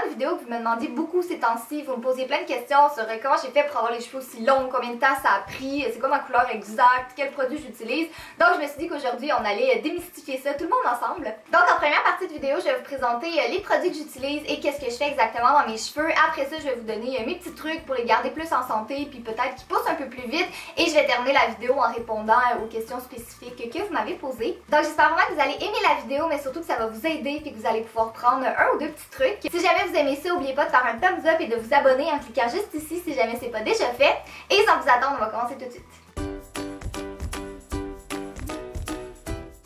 une vidéo que vous me demandiez beaucoup ces temps-ci. Vous me posiez plein de questions sur comment j'ai fait pour avoir les cheveux aussi longs, combien de temps ça a pris, c'est quoi ma couleur exacte, quel produit j'utilise. Donc je me suis dit qu'aujourd'hui on allait démystifier ça tout le monde ensemble. Donc en première partie de vidéo, je vais vous présenter les produits que j'utilise et qu'est-ce que je fais exactement dans mes cheveux. Après ça, je vais vous donner mes petits trucs pour les garder plus en santé puis peut-être qu'ils poussent un peu plus vite. Et je vais terminer la vidéo en répondant aux questions spécifiques que vous m'avez posées. Donc j'espère vraiment que vous allez aimer la vidéo, mais surtout que ça va vous aider et que vous allez pouvoir prendre un ou deux petits trucs. Si jamais vous aimez ça, n'oubliez pas de faire un thumbs up et de vous abonner en cliquant juste ici si jamais c'est pas déjà fait. Et sans vous attendre, on va commencer tout de suite.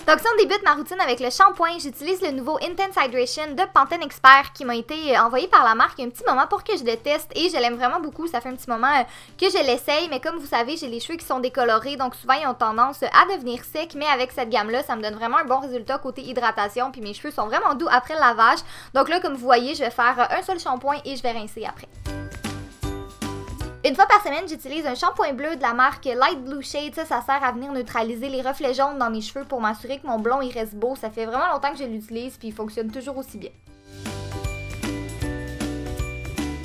Donc si on débute ma routine avec le shampoing, j'utilise le nouveau Intense Hydration de Pantene Expert qui m'a été envoyé par la marque il y a un petit moment pour que je le teste et je l'aime vraiment beaucoup. Ça fait un petit moment que je l'essaye, mais comme vous savez, j'ai les cheveux qui sont décolorés, donc souvent ils ont tendance à devenir secs, mais avec cette gamme-là, ça me donne vraiment un bon résultat côté hydratation, puis mes cheveux sont vraiment doux après le lavage. Donc là, comme vous voyez, je vais faire un seul shampoing et je vais rincer après. Une fois par semaine, j'utilise un shampoing bleu de la marque Light Blue Shade. Ça sert à venir neutraliser les reflets jaunes dans mes cheveux pour m'assurer que mon blond il reste beau. Ça fait vraiment longtemps que je l'utilise puis il fonctionne toujours aussi bien.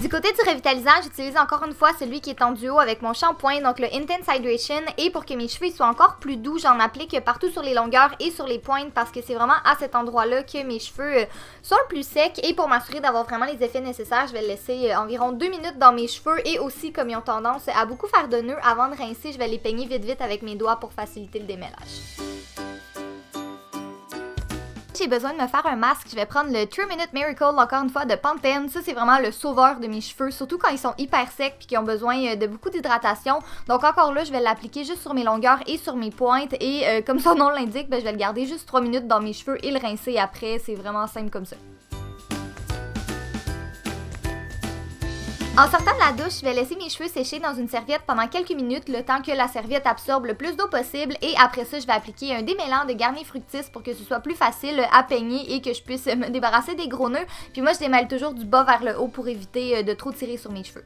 Du côté du revitalisant, j'utilise encore une fois celui qui est en duo avec mon shampoing, donc le Intense Hydration. Et pour que mes cheveux soient encore plus doux, j'en applique partout sur les longueurs et sur les pointes parce que c'est vraiment à cet endroit-là que mes cheveux sont le plus secs. Et pour m'assurer d'avoir vraiment les effets nécessaires, je vais le laisser environ 2 minutes dans mes cheveux. Et aussi, comme ils ont tendance à beaucoup faire de nœuds avant de rincer, je vais les peigner vite avec mes doigts pour faciliter le démêlage. J'ai besoin de me faire un masque, je vais prendre le 3 Minute Miracle, encore une fois, de Pantene. Ça, c'est vraiment le sauveur de mes cheveux, surtout quand ils sont hyper secs et qu'ils ont besoin de beaucoup d'hydratation. Donc encore là, je vais l'appliquer juste sur mes longueurs et sur mes pointes. Et comme son nom l'indique, je vais le garder juste 3 minutes dans mes cheveux et le rincer après. C'est vraiment simple comme ça. En sortant de la douche, je vais laisser mes cheveux sécher dans une serviette pendant quelques minutes, le temps que la serviette absorbe le plus d'eau possible. Et après ça, je vais appliquer un démêlant de Garnier Fructis pour que ce soit plus facile à peigner et que je puisse me débarrasser des gros nœuds. Puis moi, je démêle toujours du bas vers le haut pour éviter de trop tirer sur mes cheveux.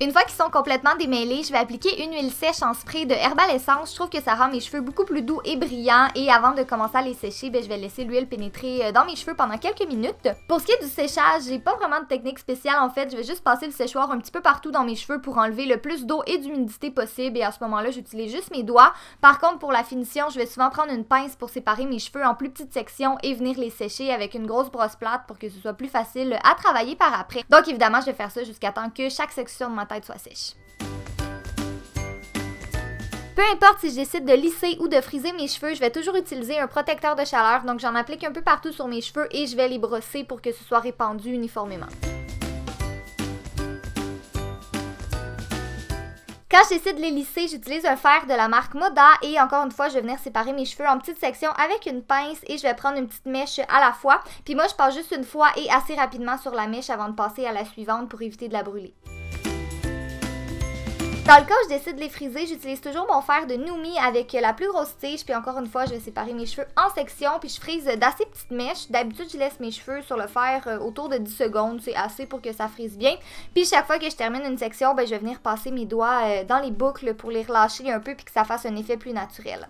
Une fois qu'ils sont complètement démêlés, je vais appliquer une huile sèche en spray de Herbal Essence. Je trouve que ça rend mes cheveux beaucoup plus doux et brillants. Et avant de commencer à les sécher, je vais laisser l'huile pénétrer dans mes cheveux pendant quelques minutes. Pour ce qui est du séchage, j'ai pas vraiment de technique spéciale en fait. Je vais juste passer le séchoir un petit peu partout dans mes cheveux pour enlever le plus d'eau et d'humidité possible. Et à ce moment-là, j'utilise juste mes doigts. Par contre, pour la finition, je vais souvent prendre une pince pour séparer mes cheveux en plus petites sections et venir les sécher avec une grosse brosse plate pour que ce soit plus facile à travailler par après. Donc évidemment, je vais faire ça jusqu'à temps que chaque section de ma tête soit sèche. Peu importe si je décide de lisser ou de friser mes cheveux, je vais toujours utiliser un protecteur de chaleur, donc j'en applique un peu partout sur mes cheveux et je vais les brosser pour que ce soit répandu uniformément. Quand je décide de les lisser, j'utilise un fer de la marque Moda et encore une fois, je vais venir séparer mes cheveux en petites sections avec une pince et je vais prendre une petite mèche à la fois. Puis moi, je passe juste une fois et assez rapidement sur la mèche avant de passer à la suivante pour éviter de la brûler. Dans le cas où je décide de les friser, j'utilise toujours mon fer de Noumi avec la plus grosse tige. Puis encore une fois, je vais séparer mes cheveux en sections. Puis je frise d'assez petites mèches. D'habitude, je laisse mes cheveux sur le fer autour de 10 secondes. C'est assez pour que ça frise bien. Puis chaque fois que je termine une section, je vais venir passer mes doigts dans les boucles pour les relâcher un peu puis que ça fasse un effet plus naturel.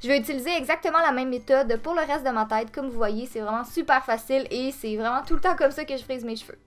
Je vais utiliser exactement la même méthode pour le reste de ma tête. Comme vous voyez, c'est vraiment super facile et c'est vraiment tout le temps comme ça que je frise mes cheveux.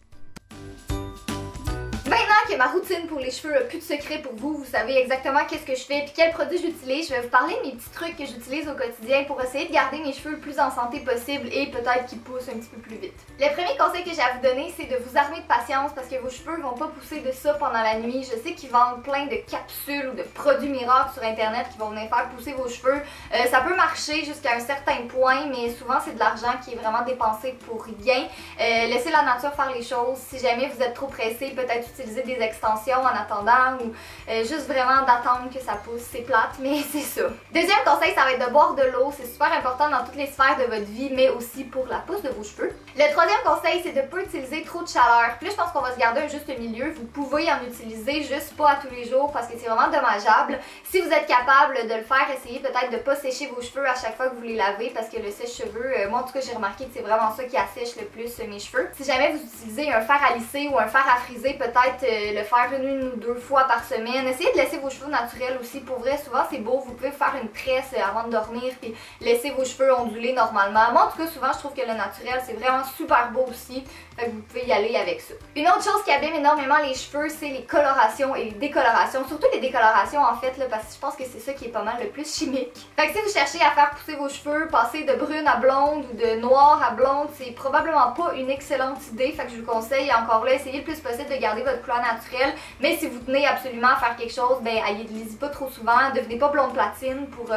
Maintenant que ma routine pour les cheveux n'a plus de secret pour vous, vous savez exactement qu'est-ce que je fais et quels produits j'utilise, je vais vous parler de mes petits trucs que j'utilise au quotidien pour essayer de garder mes cheveux le plus en santé possible et peut-être qu'ils poussent un petit peu plus vite. Le premier conseil que j'ai à vous donner, c'est de vous armer de patience parce que vos cheveux vont pas pousser de ça pendant la nuit. Je sais qu'ils vendent plein de capsules ou de produits miracles sur internet qui vont venir faire pousser vos cheveux. Ça peut marcher jusqu'à un certain point, mais souvent c'est de l'argent qui est vraiment dépensé pour rien. Laissez la nature faire les choses. Si jamais vous êtes trop pressé, peut-être utiliser des extensions en attendant ou juste vraiment d'attendre que ça pousse. C'est plate, mais c'est ça. Deuxième conseil, ça va être de boire de l'eau. C'est super important dans toutes les sphères de votre vie, mais aussi pour la pousse de vos cheveux. Le troisième conseil, c'est de ne pas utiliser trop de chaleur. Puis là, je pense qu'on va se garder un juste milieu. Vous pouvez en utiliser, juste pas à tous les jours parce que c'est vraiment dommageable. Si vous êtes capable de le faire, essayez peut-être de ne pas sécher vos cheveux à chaque fois que vous les lavez parce que le sèche-cheveux, moi en tout cas, j'ai remarqué que c'est vraiment ça qui assèche le plus mes cheveux. Si jamais vous utilisez un fer à lisser ou un fer à friser, peut-être le faire une ou deux fois par semaine. Essayez de laisser vos cheveux naturels aussi. Pour vrai, souvent c'est beau. Vous pouvez faire une tresse avant de dormir puis laisser vos cheveux onduler normalement. Moi en tout cas, souvent je trouve que le naturel c'est vraiment super beau aussi. Fait que vous pouvez y aller avec ça. Une autre chose qui abîme énormément les cheveux, c'est les colorations et les décolorations. Surtout les décolorations en fait, là, parce que je pense que c'est ça qui est pas mal le plus chimique. Fait que si vous cherchez à faire pousser vos cheveux, passer de brune à blonde ou de noir à blonde, c'est probablement pas une excellente idée. Fait que je vous conseille encore là, essayez le plus possible de garder votre couleur naturelle. Mais si vous tenez absolument à faire quelque chose, ben allez-y pas trop souvent. Devenez pas blonde platine pour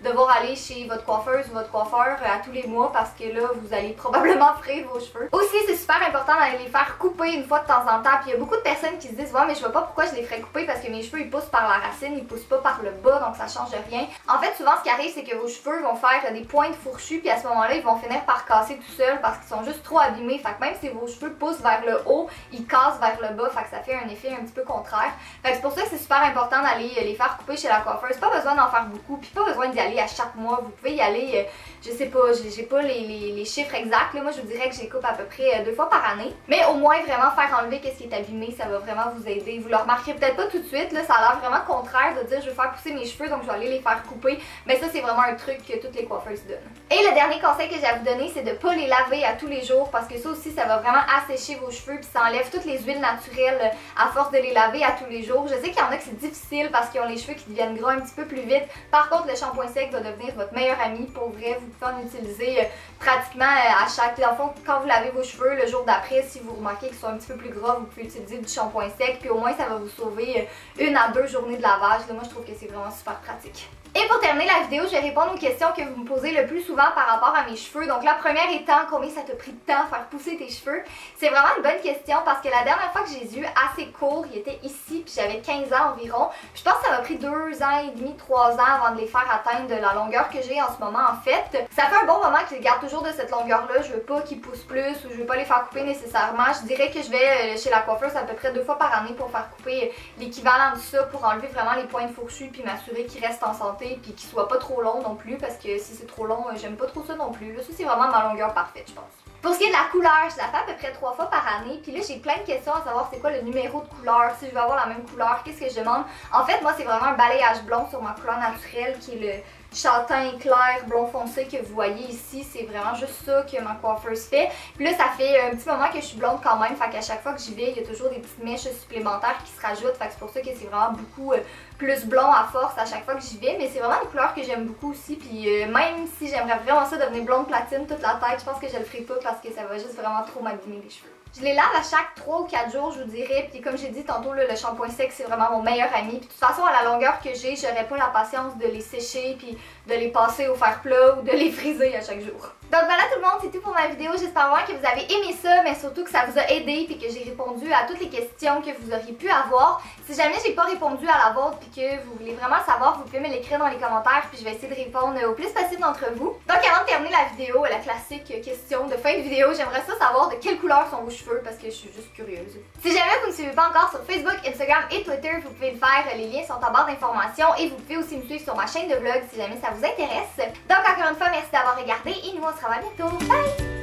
devoir aller chez votre coiffeuse ou votre coiffeur à tous les mois parce que là, vous allez probablement frayer vos cheveux. Aussi, c'est super important d'aller les faire couper une fois de temps en temps. Puis il y a beaucoup de personnes qui se disent ouais mais je vois pas pourquoi je les ferais couper parce que mes cheveux ils poussent par la racine, ils poussent pas par le bas donc ça change rien. En fait souvent ce qui arrive c'est que vos cheveux vont faire des pointes fourchues puis à ce moment là ils vont finir par casser tout seuls parce qu'ils sont juste trop abîmés. Fait que même si vos cheveux poussent vers le haut, ils cassent vers le bas. Fait que ça fait un effet un petit peu contraire. Fait que c'est pour ça que c'est super important d'aller les faire couper chez la coiffeuse. Pas besoin d'en faire beaucoup puis pas besoin d'y aller à chaque mois. Vous pouvez y aller, je sais pas, j'ai pas les chiffres exacts là. Moi je vous dirais que je les coupe à peu près 2 fois par année. Mais au moins vraiment faire enlever qu'est-ce qui est abîmé, ça va vraiment vous aider. Vous le remarquerez peut-être pas tout de suite, là, ça a l'air vraiment contraire de dire je vais faire pousser mes cheveux donc je vais aller les faire couper. Mais ça c'est vraiment un truc que toutes les coiffeuses donnent. Et le dernier conseil que j'ai à vous donner c'est de pas les laver à tous les jours parce que ça aussi ça va vraiment assécher vos cheveux puis ça enlève toutes les huiles naturelles à force de les laver à tous les jours. Je sais qu'il y en a que c'est difficile parce qu'ils ont les cheveux qui deviennent gras un petit peu plus vite. Par contre le shampoing sec va devenir votre meilleur ami. Pour vrai, vous pouvez en utiliser pratiquement à chaque... Dans le fond, quand vous lavez vos cheveux le jour d'après, si vous remarquez qu'ils sont un petit peu plus gras, vous pouvez utiliser du shampoing sec puis au moins ça va vous sauver 1 à 2 journées de lavage. Là, moi je trouve que c'est vraiment super pratique. Et pour terminer la vidéo, je vais répondre aux questions que vous me posez le plus souvent par rapport à mes cheveux. Donc la première étant, combien ça t'a pris de temps faire pousser tes cheveux? C'est vraiment une bonne question parce que la dernière fois que j'ai eu assez court, il était ici puis j'avais 15 ans environ. Puis je pense que ça m'a pris 2 ans et demi, 3 ans avant de les faire atteindre la longueur que j'ai en ce moment en fait. Ça fait un bon moment que je les garde toujours de cette longueur-là. Je veux pas qu'ils poussent plus ou je veux pas les faire couper nécessairement. Je dirais que je vais chez la coiffeuse à peu près 2 fois par année pour faire couper l'équivalent de ça pour enlever vraiment les pointes fourchues puis m'assurer qu'ils restent en santé puis qu'ils soient pas trop longs non plus parce que si c'est trop long, j'aime pas trop ça non plus. Là, ça c'est vraiment ma longueur parfaite je pense. Pour ce qui est de la couleur, je la fais à peu près 3 fois par année. Puis là, j'ai plein de questions à savoir c'est quoi le numéro de couleur, si je veux avoir la même couleur, qu'est-ce que je demande. En fait, moi, c'est vraiment un balayage blond sur ma couleur naturelle qui est le châtain clair, blond foncé que vous voyez ici. C'est vraiment juste ça que ma coiffeuse fait. Puis là, ça fait un petit moment que je suis blonde quand même. Fait qu'à chaque fois que j'y vais, il y a toujours des petites mèches supplémentaires qui se rajoutent. Fait que c'est pour ça que c'est vraiment beaucoup plus blond à force à chaque fois que j'y vais. Mais c'est vraiment une couleur que j'aime beaucoup aussi. Puis même si j'aimerais vraiment ça devenir blonde platine toute la tête, je pense que je le ferai pas parce que ça va juste vraiment trop m'abîmer les cheveux. Je les lave à chaque 3 ou 4 jours, je vous dirais. Puis comme j'ai dit tantôt, là, le shampoing sec, c'est vraiment mon meilleur ami. Puis de toute façon, à la longueur que j'ai, j'aurais pas la patience de les sécher puis de les passer au fer plat ou de les friser à chaque jour. Donc voilà tout le monde, c'est tout pour ma vidéo. J'espère vraiment que vous avez aimé ça, mais surtout que ça vous a aidé puis que j'ai répondu à toutes les questions que vous auriez pu avoir. Si jamais j'ai pas répondu à la vôtre puis que vous voulez vraiment savoir, vous pouvez me l'écrire dans les commentaires puis je vais essayer de répondre au plus possible d'entre vous. Donc avant de terminer la vidéo, la classique question de fin de vidéo, j'aimerais ça savoir de quelle couleur sont vos cheveux parce que je suis juste curieuse. Si jamais vous ne me suivez pas encore sur Facebook, Instagram et Twitter, vous pouvez le faire. Les liens sont en barre d'informations et vous pouvez aussi me suivre sur ma chaîne de vlog si jamais ça vous intéresse. Donc encore une fois, merci d'avoir regardé et nous on se revoit bientôt. Bye!